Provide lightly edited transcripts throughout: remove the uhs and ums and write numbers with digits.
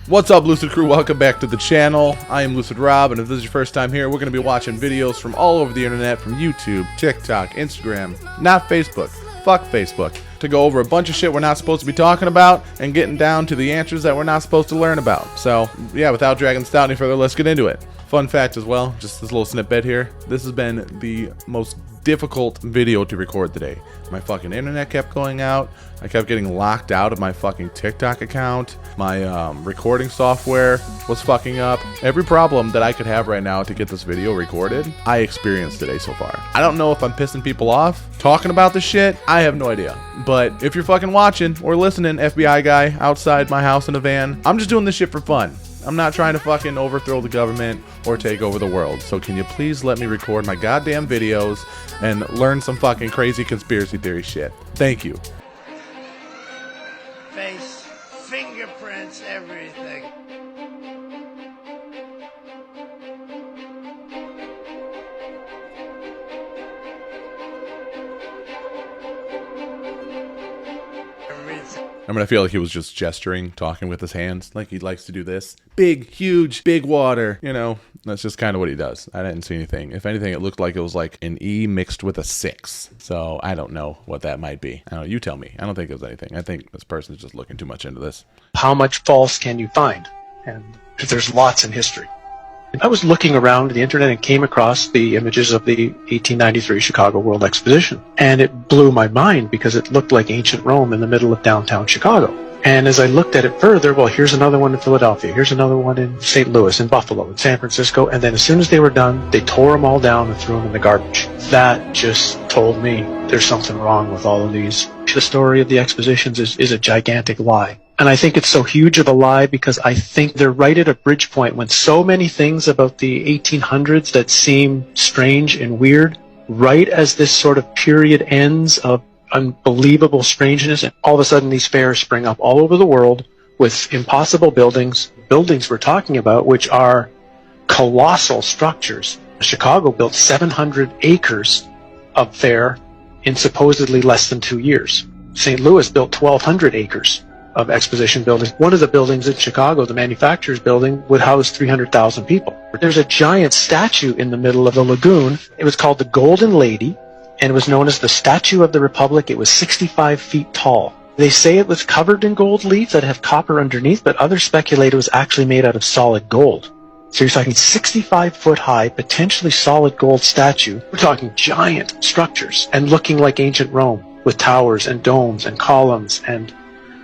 What's up, Lucid Crew? Welcome back to the channel. I am Lucid Rob, and if this is your first time here, we're going to be watching videos from all over the internet, from YouTube, TikTok, Instagram, not Facebook. Fuck Facebook. To go over a bunch of shit we're not supposed to be talking about, and getting down to the answers that we're not supposed to learn about. So, yeah, without dragging this out any further, let's get into it. Fun fact as well, just this little snippet here. This has been the most difficult video to record today. My fucking internet kept going out. I kept getting locked out of my fucking TikTok account. My recording software was fucking up. Every problem that I could have right now to get this video recorded, I experienced today so far. I don't know if I'm pissing people off talking about this shit. I have no idea. But if you're fucking watching or listening, FBI guy outside my house in a van, I'm just doing this shit for fun. I'm not trying to fucking overthrow the government or take over the world. So can you please let me record my goddamn videos and learn some fucking crazy conspiracy theory shit? Thank you. Face, fingerprints, everything. I mean, I feel like he was just gesturing, talking with his hands, like he likes to do this. Big, huge, big water, you know, that's just kind of what he does. I didn't see anything. If anything, it looked like it was like an E mixed with a 6. So I don't know what that might be. I don't know, you tell me. I don't think it was anything. I think this person's just looking too much into this. How much false can you find? And there's lots in history. I was looking around the internet and came across the images of the 1893 Chicago World Exposition. And it blew my mind because it looked like ancient Rome in the middle of downtown Chicago. And as I looked at it further, well, here's another one in Philadelphia, here's another one in St. Louis, in Buffalo, in San Francisco, and then as soon as they were done, they tore them all down and threw them in the garbage. That just told me there's something wrong with all of these. The story of the expositions is a gigantic lie. And I think it's so huge of a lie because I think they're right at a bridge point when so many things about the 1800s that seem strange and weird, right as this sort of period ends of unbelievable strangeness, and all of a sudden these fairs spring up all over the world with impossible buildings we're talking about, which are colossal structures. Chicago built 700 acres of fair in supposedly less than 2 years. St. Louis built 1,200 acres of exposition buildings. One of the buildings in Chicago, the manufacturer's building, would house 300,000 people. There's a giant statue in the middle of the lagoon. It was called the Golden Lady, and it was known as the Statue of the Republic. It was 65 feet tall. They say it was covered in gold leaf that have copper underneath, but others speculate it was actually made out of solid gold. So you're talking 65 foot high, potentially solid gold statue. We're talking giant structures and looking like ancient Rome with towers and domes and columns and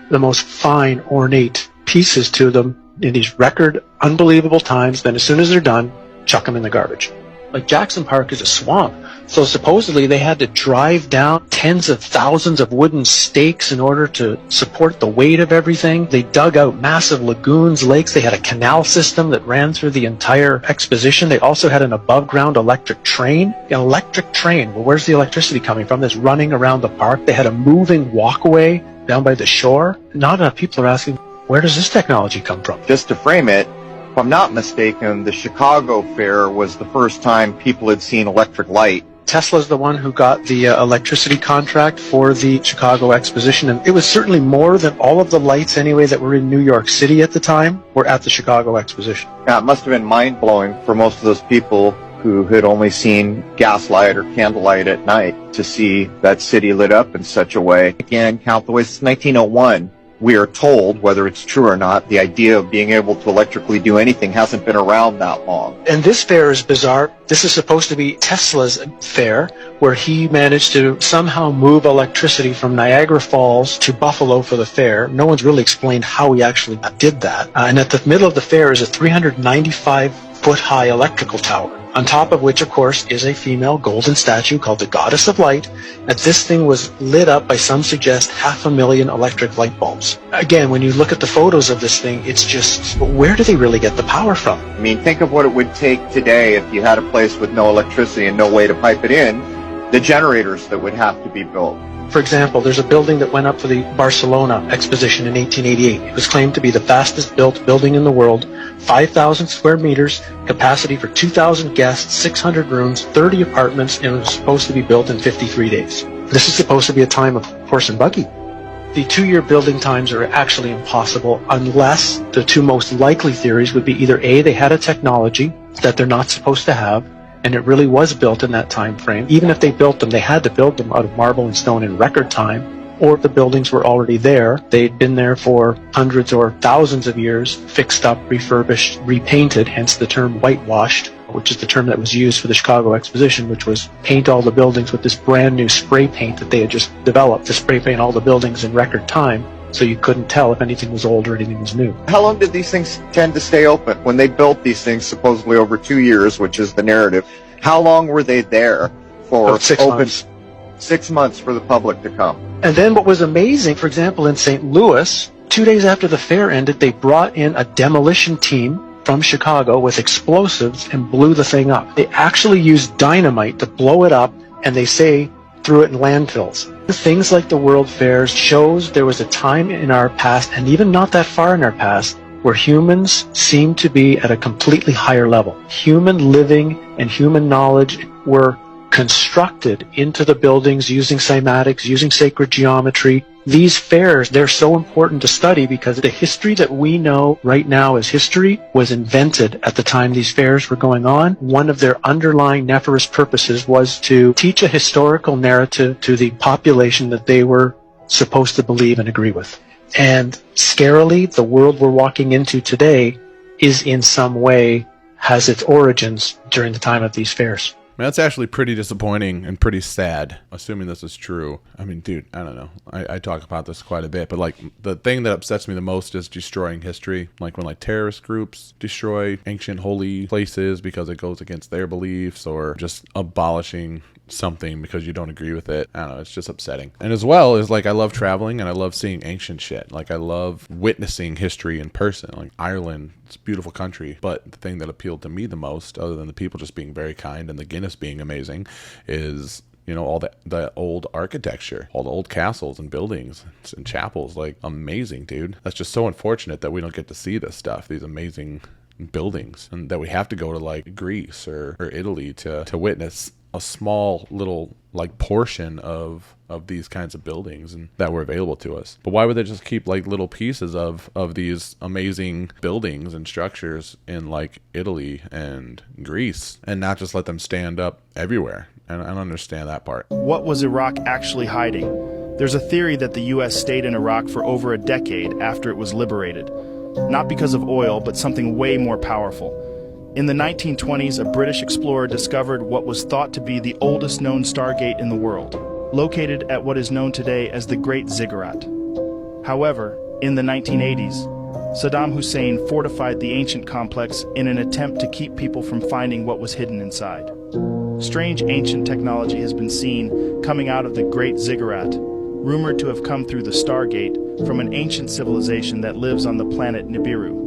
the most fine, ornate pieces to them in these record, unbelievable times. Then as soon as they're done, chuck them in the garbage. Like Jackson Park is a swamp. So supposedly they had to drive down tens of thousands of wooden stakes in order to support the weight of everything. They dug out massive lagoons, lakes. They had a canal system that ran through the entire exposition. They also had an above-ground electric train. An electric train, well, where's the electricity coming from? That's running around the park. They had a moving walkway down by the shore. Not enough people are asking, where does this technology come from? Just to frame it, if I'm not mistaken, the Chicago Fair was the first time people had seen electric light. Tesla's the one who got the electricity contract for the Chicago Exposition, and it was certainly more than all of the lights anyway that were in New York City at the time were at the Chicago Exposition. Yeah, it must have been mind-blowing for most of those people who had only seen gaslight or candlelight at night to see that city lit up in such a way. Again, count the way since 1901. We are told, whether it's true or not, the idea of being able to electrically do anything hasn't been around that long. And this fair is bizarre. This is supposed to be Tesla's fair, where he managed to somehow move electricity from Niagara Falls to Buffalo for the fair. No one's really explained how he actually did that. And at the middle of the fair is a 395-foot-high electrical tower, on top of which, of course, is a female golden statue called the Goddess of Light. And this thing was lit up by, some suggest, 500,000 electric light bulbs. Again, when you look at the photos of this thing, it's just, where do they really get the power from? I mean, think of what it would take today if you had a place with no electricity and no way to pipe it in, the generators that would have to be built. For example, there's a building that went up for the Barcelona exposition in 1888. It was claimed to be the fastest built building in the world, 5,000 square meters, capacity for 2,000 guests, 600 rooms, 30 apartments, and it was supposed to be built in 53 days. This is supposed to be a time of horse and buggy. The 2-year building times are actually impossible unless the two most likely theories would be either A, they had a technology that they're not supposed to have, and it really was built in that time frame. Even if they built them, they had to build them out of marble and stone in record time. Or if the buildings were already there, they'd been there for hundreds or thousands of years, fixed up, refurbished, repainted, hence the term whitewashed, which is the term that was used for the Chicago Exposition, which was paint all the buildings with this brand new spray paint that they had just developed to spray paint all the buildings in record time, so you couldn't tell if anything was old or anything was new. How long did these things tend to stay open? When they built these things, supposedly over 2 years, which is the narrative, how long were they there for? About 6 months. 6 months for the public to come. And then what was amazing, for example, in St. Louis, 2 days after the fair ended, they brought in a demolition team from Chicago with explosives and blew the thing up. They actually used dynamite to blow it up, and they say threw it in landfills. Things like the World Fairs shows there was a time in our past, and even not that far in our past, where humans seemed to be at a completely higher level. Human living and human knowledge were constructed into the buildings using cymatics, using sacred geometry. These fairs, they're so important to study because the history that we know right now as history was invented at the time these fairs were going on. One of their underlying nefarious purposes was to teach a historical narrative to the population that they were supposed to believe and agree with. And scarily, the world we're walking into today is in some way, has its origins during the time of these fairs. That's actually pretty disappointing and pretty sad, assuming this is true. I mean, dude, I don't know. I talk about this quite a bit, but like the thing that upsets me the most is destroying history. Like when like terrorist groups destroy ancient holy places because it goes against their beliefs, or just abolishing something because you don't agree with it. I don't know, it's just upsetting. And as well is like I love traveling and I love seeing ancient shit. Like I love witnessing history in person. Like Ireland, it's a beautiful country, but the thing that appealed to me the most, other than the people just being very kind and the Guinness being amazing, is, you know, all the old architecture, all the old castles and buildings and chapels. Like amazing, dude. That's just so unfortunate that we don't get to see this stuff, these amazing buildings, and that we have to go to like Greece or Italy to witness a small little like portion of these kinds of buildings and that were available to us. But why would they just keep like little pieces of these amazing buildings and structures in like Italy and Greece and not just let them stand up everywhere? And I don't understand that part. What was Iraq actually hiding? There's a theory that the U.S. stayed in Iraq for over a decade after it was liberated. Not because of oil, but something way more powerful. In the 1920s, a British explorer discovered what was thought to be the oldest known Stargate in the world, located at what is known today as the Great Ziggurat. However, in the 1980s, Saddam Hussein fortified the ancient complex in an attempt to keep people from finding what was hidden inside. Strange ancient technology has been seen coming out of the Great Ziggurat, rumored to have come through the Stargate from an ancient civilization that lives on the planet Nibiru.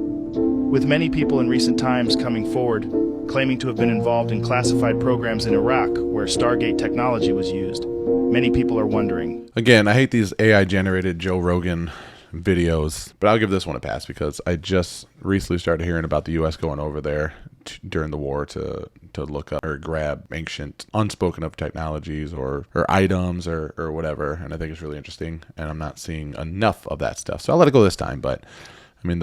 With many people in recent times coming forward, claiming to have been involved in classified programs in Iraq where Stargate technology was used, many people are wondering. Again, I hate these AI-generated Joe Rogan videos, but I'll give this one a pass because I just recently started hearing about the U.S. going over there during the war to look up or grab ancient unspoken of technologies or items or whatever, and I think it's really interesting, and I'm not seeing enough of that stuff, so I'll let it go this time. But I mean,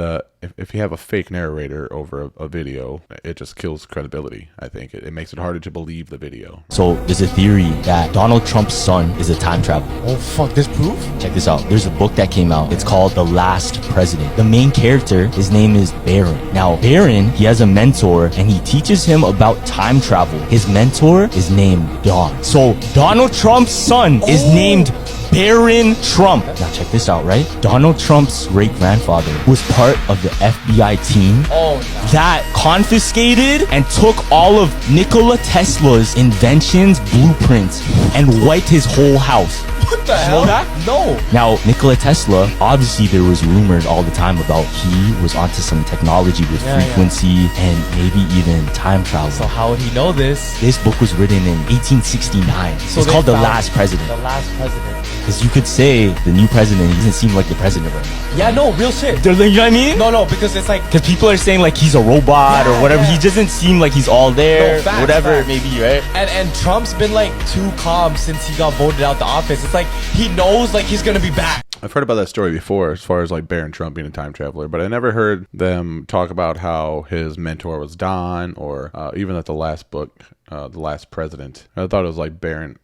if you have a fake narrator over a video, it just kills credibility. I think it makes it harder to believe the video. So there's a theory that Donald Trump's son is a time traveler. Oh fuck, this proof? Check this out. There's a book that came out. It's called The Last President. The main character, his name is Barron. Now, Barron, he has a mentor and he teaches him about time travel. His mentor is named Don. So Donald Trump's son is named Barron Trump. Now check this out, right? Donald Trump's great-grandfather was part of the FBI team that confiscated and took all of Nikola Tesla's inventions, blueprints, and wiped his whole house. What the hell? Know that? No. Now, Nikola Tesla, obviously there was rumors all the time about he was onto some technology with frequency and maybe even time travel. So how would he know this? This book was written in 1869. So it's called The Last President. The Last President. Because you could say the new president, he doesn't seem like the president right now. Yeah, no, real shit. You know what I mean? No, because it's like... Because people are saying like he's a robot or whatever. He doesn't seem like he's all there. No, facts, whatever facts. it may be, right? And Trump's been like too calm since he got voted out the office. It's like he knows like he's gonna be back. I've heard about that story before, as far as like Barron Trump being a time traveler, but I never heard them talk about how his mentor was Don, or even that the last book, The Last President. I thought it was like Barron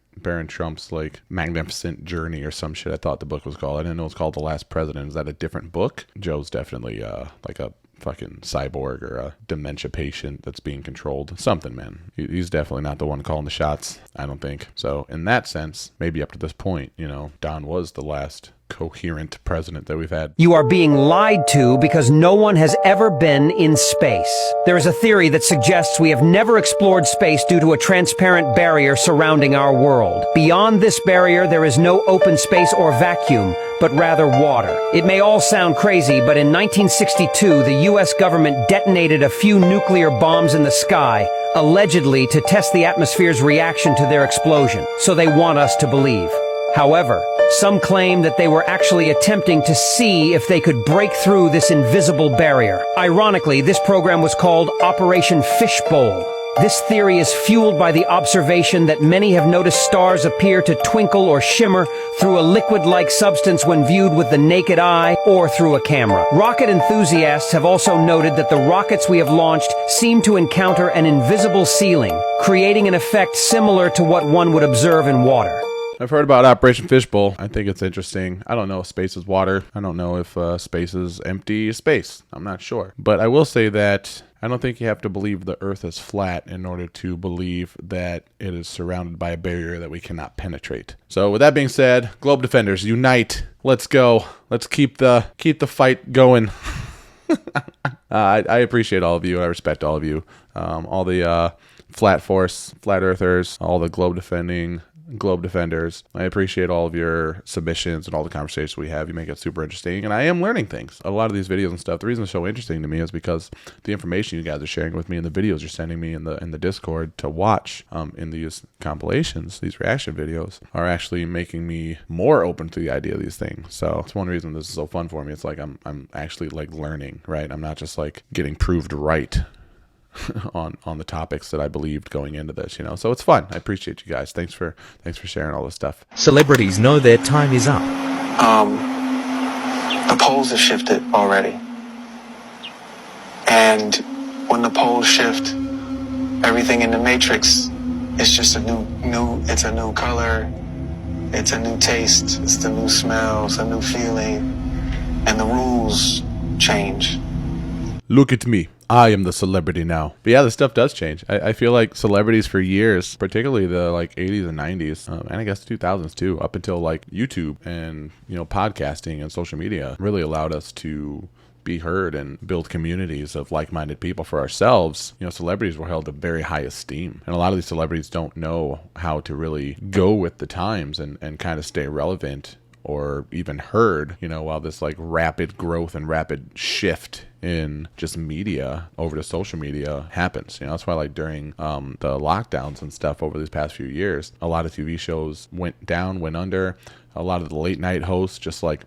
Trump's like magnificent journey or some shit. I thought the book was called. I didn't know it was called The Last President. Is that a different book? Joe's definitely like a fucking cyborg or a dementia patient that's being controlled. Something, man. He's definitely not the one calling the shots, I don't think. So in that sense, maybe up to this point, you know, Don was the last coherent president that we've had. You are being lied to because no one has ever been in space. There is a theory that suggests we have never explored space due to a transparent barrier surrounding our world. Beyond this barrier, there is no open space or vacuum, but rather water. It may all sound crazy, but in 1962, the U.S. government detonated a few nuclear bombs in the sky, allegedly to test the atmosphere's reaction to their explosion. So they want us to believe. However, some claim that they were actually attempting to see if they could break through this invisible barrier. Ironically, this program was called Operation Fishbowl. This theory is fueled by the observation that many have noticed stars appear to twinkle or shimmer through a liquid-like substance when viewed with the naked eye or through a camera. Rocket enthusiasts have also noted that the rockets we have launched seem to encounter an invisible ceiling, creating an effect similar to what one would observe in water. I've heard about Operation Fishbowl. I think it's interesting. I don't know if space is water. I don't know if space is empty space. I'm not sure. But I will say that I don't think you have to believe the Earth is flat in order to believe that it is surrounded by a barrier that we cannot penetrate. So with that being said, Globe Defenders, unite. Let's go. Let's keep the fight going. I appreciate all of you. I respect all of you. All the Flat Force, Flat Earthers, all the Globe Defenders. I appreciate all of your submissions and all the conversations we have. You make it super interesting, and I am learning things. A lot of these videos and stuff, the reason it's so interesting to me is because the information you guys are sharing with me and the videos you're sending me in the Discord to watch in these compilations, these reaction videos, are actually making me more open to the idea of these things. So it's one reason this is so fun for me. It's like I'm actually like learning, right? I'm not just like getting proved right on the topics that I believed going into this, you know. So it's fun. I appreciate you guys. Thanks for sharing all this stuff. Celebrities know their time is up. The poles have shifted already. And when the poles shift, everything in the matrix is just a it's a new color, it's a new taste, it's a new smell, it's a new feeling, and the rules change. Look at me. I am the celebrity now. But yeah, the stuff does change. I feel like celebrities for years, particularly the like 80s and 90s, and I guess 2000s too, up until like YouTube and, you know, podcasting and social media really allowed us to be heard and build communities of like-minded people for ourselves. You know, celebrities were held in very high esteem, and a lot of these celebrities don't know how to really go with the times and kind of stay relevant or even heard, you know, while this like rapid growth and rapid shift in just media over to social media happens. You know, that's why like during the lockdowns and stuff over these past few years, a lot of TV shows went under. A lot of the late night hosts just like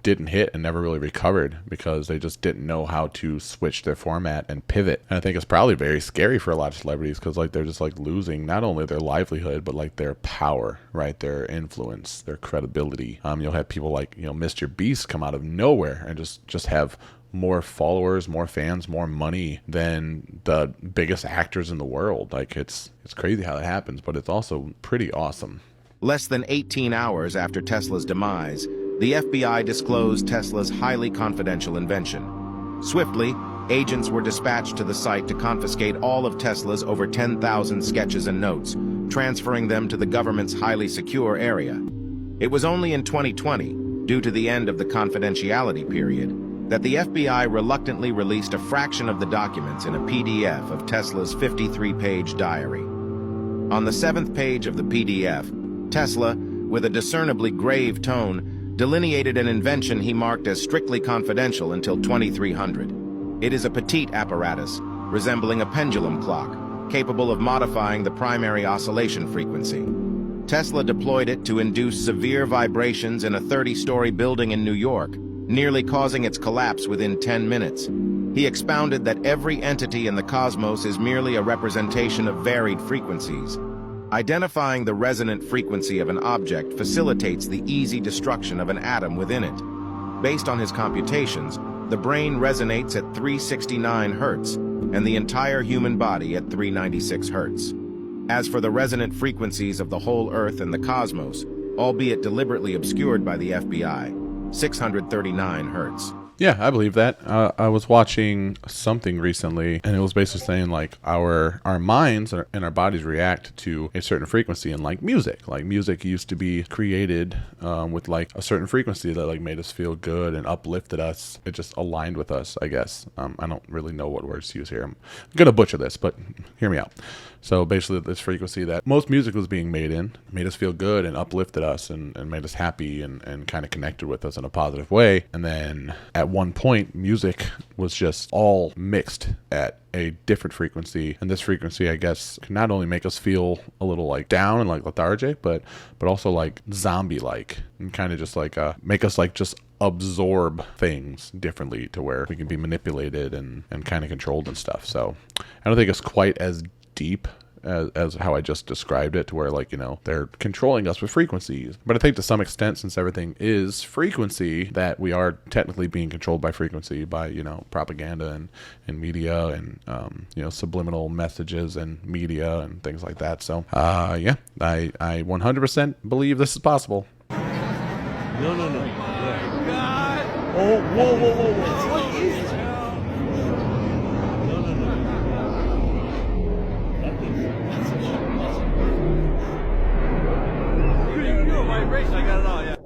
didn't hit and never really recovered because they just didn't know how to switch their format and pivot. And I think it's probably very scary for a lot of celebrities because like they're just like losing not only their livelihood but like their power, right? Their influence, their credibility. You'll have people like, you know, Mr. Beast come out of nowhere and just have more followers, more fans, more money than the biggest actors in the world. Like it's crazy how that happens, but it's also pretty awesome. Less than 18 hours after Tesla's demise, the FBI disclosed Tesla's highly confidential invention. Swiftly, agents were dispatched to the site to confiscate all of Tesla's over 10,000 sketches and notes, transferring them to the government's highly secure area. It was only in 2020, due to the end of the confidentiality period, that the FBI reluctantly released a fraction of the documents in a PDF of Tesla's 53-page diary. On the 7th page of the PDF, Tesla, with a discernibly grave tone, delineated an invention he marked as strictly confidential until 2300. It is a petite apparatus, resembling a pendulum clock, capable of modifying the primary oscillation frequency. Tesla deployed it to induce severe vibrations in a 30-story building in New York, nearly causing its collapse within 10 minutes. He expounded that every entity in the cosmos is merely a representation of varied frequencies. Identifying the resonant frequency of an object facilitates the easy destruction of an atom within it. Based on his computations, the brain resonates at 369 Hz, and the entire human body at 396 Hz. As for the resonant frequencies of the whole Earth and the cosmos, albeit deliberately obscured by the FBI, 639 Hz. Yeah, I believe that. I was watching something recently, and it was basically saying like our minds and our bodies react to a certain frequency, and like music. Like music used to be created with like a certain frequency that like made us feel good and uplifted us. It just aligned with us, I guess. I don't really know what words to use here. I'm gonna butcher this, but hear me out. So basically this frequency that most music was being made in made us feel good and uplifted us and made us happy and kind of connected with us in a positive way. And then at one point, music was just all mixed at a different frequency. And this frequency, I guess, can not only make us feel a little like down and like lethargic, but also like zombie-like, and kind of just like make us like just absorb things differently to where we can be manipulated and kind of controlled and stuff. So I don't think it's quite as deep as how I just described it, to where like, you know, they're controlling us with frequencies. But I think to some extent, since everything is frequency, that we are technically being controlled by frequency, by, you know, propaganda and media and you know, subliminal messages and media and things like that. So yeah, I 100% believe this is possible. No. Yeah. God. Oh, whoa. What is it? I got it all, yeah.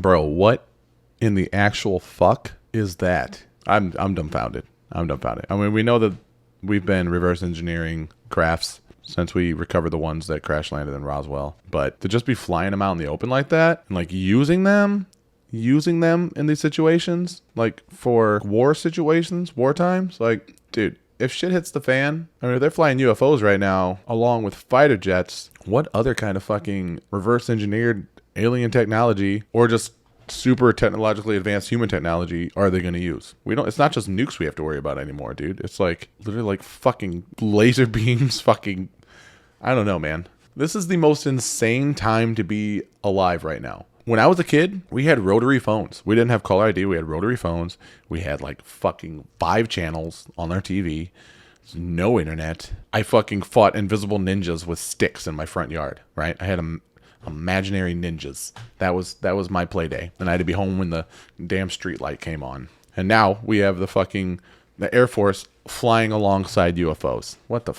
Bro, what in the actual fuck is that? I'm dumbfounded. I mean, we know that we've been reverse engineering crafts since we recovered the ones that crash landed in Roswell. But to just be flying them out in the open like that and like using them in these situations, like for war situations, war times, like, dude, if shit hits the fan, I mean, if they're flying UFOs right now along with fighter jets, what other kind of fucking reverse engineered alien technology or just super technologically advanced human technology are they going to use? It's not just nukes we have to worry about anymore, dude. It's like literally like fucking laser beams, fucking, I don't know, man. This is the most insane time to be alive right now. When I was a kid, we had rotary phones. We didn't have caller ID. We had rotary phones. We had like fucking 5 channels on our TV. There's no internet. I fucking fought invisible ninjas with sticks in my front yard, right? I had imaginary ninjas. That was my play day. And I had to be home when the damn street light came on. And now we have the Air Force flying alongside UFOs. What the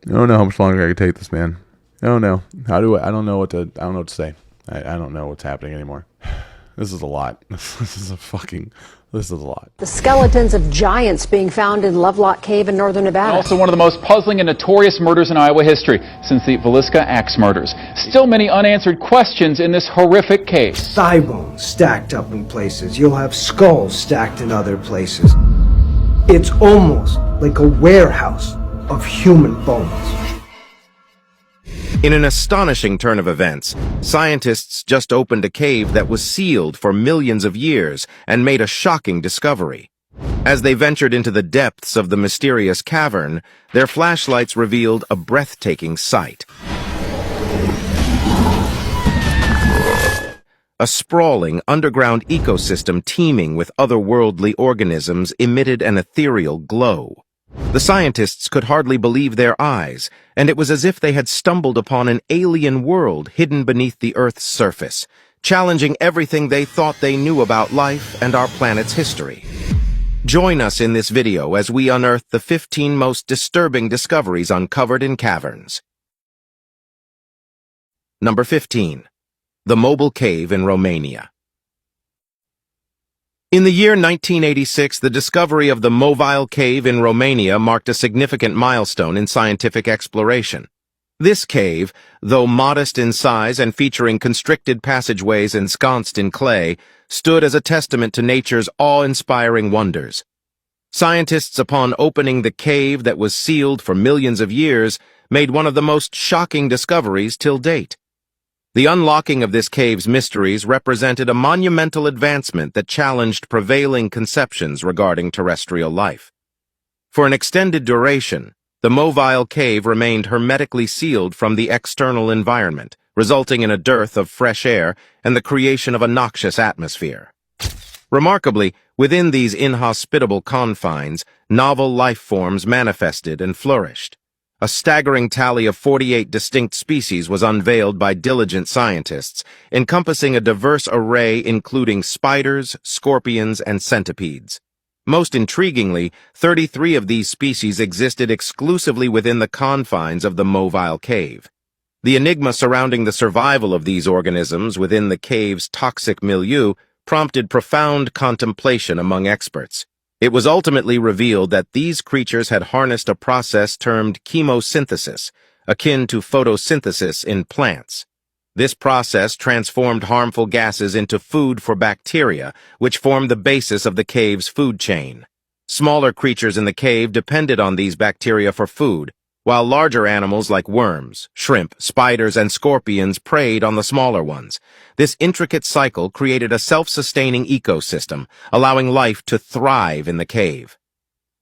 I don't know how much longer I can take this, man. I don't know. I don't know what to say. I don't know what's happening anymore. This is a lot. This is a lot. The skeletons of giants being found in Lovelock Cave in northern Nevada. Also one of the most puzzling and notorious murders in Iowa history since the Villisca Axe murders. Still many unanswered questions in this horrific case. Thigh bones stacked up in places. You'll have skulls stacked in other places. It's almost like a warehouse of human bones. In an astonishing turn of events, scientists just opened a cave that was sealed for millions of years and made a shocking discovery. As they ventured into the depths of the mysterious cavern, their flashlights revealed a breathtaking sight. A sprawling underground ecosystem teeming with otherworldly organisms emitted an ethereal glow. The scientists could hardly believe their eyes, and it was as if they had stumbled upon an alien world hidden beneath the Earth's surface, challenging everything they thought they knew about life and our planet's history. Join us in this video as we unearth the 15 most disturbing discoveries uncovered in caverns. Number 15. The Mobile Cave in Romania. In the year 1986, the discovery of the Mobile Cave in Romania marked a significant milestone in scientific exploration. This cave, though modest in size and featuring constricted passageways ensconced in clay, stood as a testament to nature's awe-inspiring wonders. Scientists, upon opening the cave that was sealed for millions of years, made one of the most shocking discoveries till date. The unlocking of this cave's mysteries represented a monumental advancement that challenged prevailing conceptions regarding terrestrial life. For an extended duration, the Mobile Cave remained hermetically sealed from the external environment, resulting in a dearth of fresh air and the creation of a noxious atmosphere. Remarkably, within these inhospitable confines, novel life forms manifested and flourished. A staggering tally of 48 distinct species was unveiled by diligent scientists, encompassing a diverse array including spiders, scorpions, and centipedes. Most intriguingly, 33 of these species existed exclusively within the confines of the Mobile Cave. The enigma surrounding the survival of these organisms within the cave's toxic milieu prompted profound contemplation among experts. It was ultimately revealed that these creatures had harnessed a process termed chemosynthesis, akin to photosynthesis in plants. This process transformed harmful gases into food for bacteria, which formed the basis of the cave's food chain. Smaller creatures in the cave depended on these bacteria for food, while larger animals like worms, shrimp, spiders, and scorpions preyed on the smaller ones. This intricate cycle created a self-sustaining ecosystem, allowing life to thrive in the cave.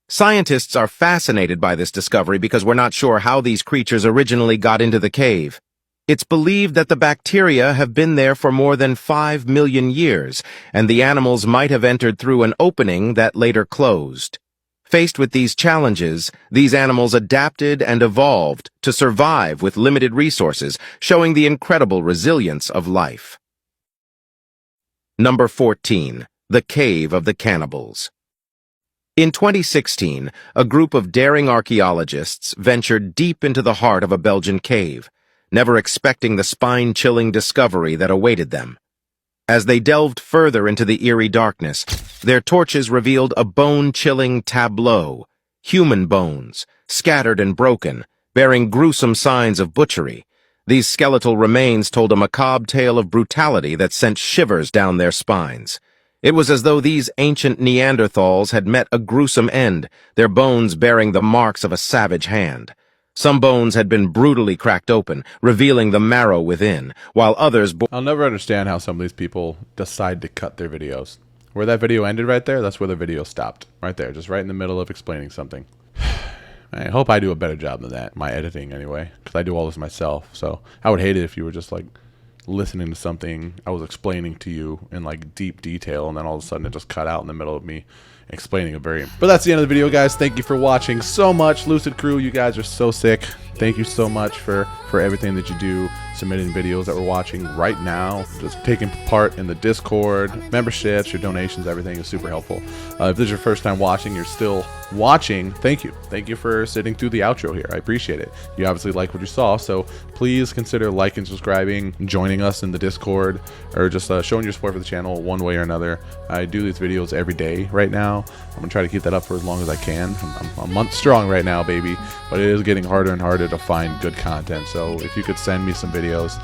Scientists are fascinated by this discovery because we're not sure how these creatures originally got into the cave. It's believed that the bacteria have been there for more than 5 million years, and the animals might have entered through an opening that later closed. Faced with these challenges, these animals adapted and evolved to survive with limited resources, showing the incredible resilience of life. Number 14. The Cave of the Cannibals. In 2016, a group of daring archaeologists ventured deep into the heart of a Belgian cave, never expecting the spine-chilling discovery that awaited them. As they delved further into the eerie darkness, their torches revealed a bone-chilling tableau, human bones, scattered and broken, bearing gruesome signs of butchery. These skeletal remains told a macabre tale of brutality that sent shivers down their spines. It was as though these ancient Neanderthals had met a gruesome end, their bones bearing the marks of a savage hand. Some bones had been brutally cracked open, revealing the marrow within, while others... I'll never understand how some of these people decide to cut their videos. Where that video ended right there, that's where the video stopped. Right there, just right in the middle of explaining something. I hope I do a better job than that, my editing anyway, because I do all this myself. So I would hate it if you were just like listening to something I was explaining to you in like deep detail, and then all of a sudden it just cut out in the middle of me explaining a very... But that's the end of the video, guys. Thank you for watching so much. Lucid Crew, you guys are so sick. Thank you so much for everything that you do, submitting videos that we're watching right now, just taking part in the Discord, memberships, your donations, everything is super helpful. If this is your first time watching, you're still watching, thank you. Thank you for sitting through the outro here. I appreciate it. You obviously like what you saw, so please consider liking, subscribing, joining us in the Discord, or just showing your support for the channel one way or another. I do these videos every day right now. I'm gonna try to keep that up for as long as I can. I'm a month strong right now, baby, but it is getting harder and harder to find good content. So if you could send me some videos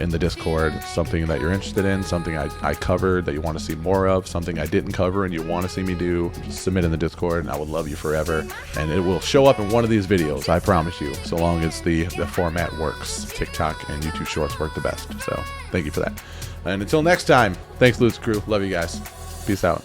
in the Discord, something that you're interested in, something I covered that you want to see more of, something I didn't cover and you want to see me do, just submit in the Discord and I would love you forever. And it will show up in one of these videos, I promise you, so long as the format works. TikTok and YouTube Shorts work the best. So thank you for that. And until next time, thanks, Lucid Crew. Love you guys. Peace out.